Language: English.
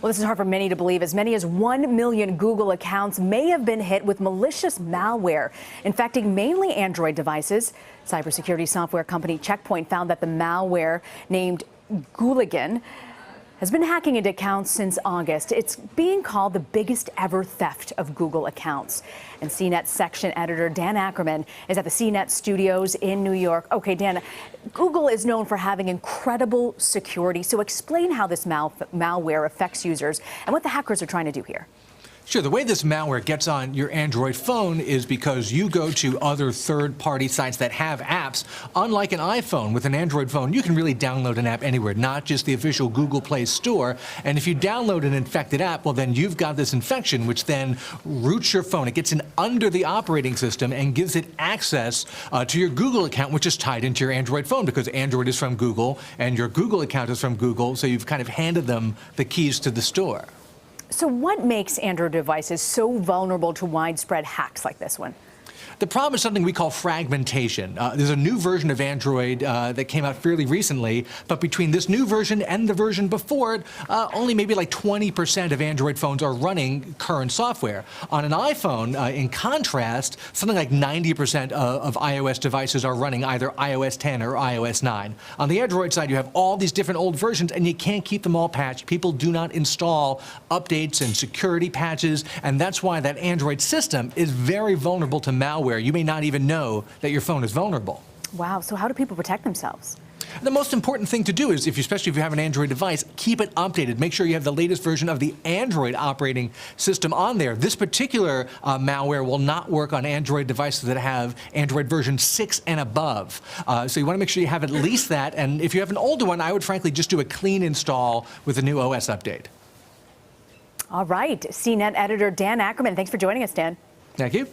Well, this is hard for many to believe. As many as 1 million Google accounts may have been hit with malicious malware, infecting mainly Android devices. Cybersecurity software company Check Point found that the malware, named Gooligan, has been hacking into accounts since August. It's being called the biggest ever theft of Google accounts. And CNET section editor Dan Ackerman is at the CNET studios in New York. Okay, Dan, Google is known for having incredible security. So explain how this malware affects users and what the hackers are trying to do here. Sure. The way this malware gets on your Android phone is because you go to other third-party sites that have apps. Unlike an iPhone, with an Android phone, you can really download an app anywhere, not just the official Google Play Store. And if you download an infected app, well, then you've got this infection, which then roots your phone. It gets in under the operating system and gives it access to your Google account, which is tied into your Android phone, because Android is from Google and your Google account is from Google. So you've kind of handed them the keys to the store. So what makes Android devices so vulnerable to widespread hacks like this one? The problem is something we call fragmentation. There's a new version of Android that came out fairly recently, but between this new version and the version before it, only maybe like 20% of Android phones are running current software. On an iPhone, in contrast, something like 90% of iOS devices are running either iOS 10 or iOS 9. On the Android side, you have all these different old versions, and you can't keep them all patched. People do not install updates and security patches, and that's why that Android system is very vulnerable to malware. You may not even know that your phone is vulnerable. Wow. So how do people protect themselves? The most important thing to do is, especially if you have an Android device, keep it updated. Make sure you have the latest version of the Android operating system on there. This particular malware will not work on Android devices that have Android version 6 and above. So you want to make sure you have at least that. And if you have an older one, I would frankly just do a clean install with a new OS update. All right. CNET editor Dan Ackerman, thanks for joining us, Dan. Thank you.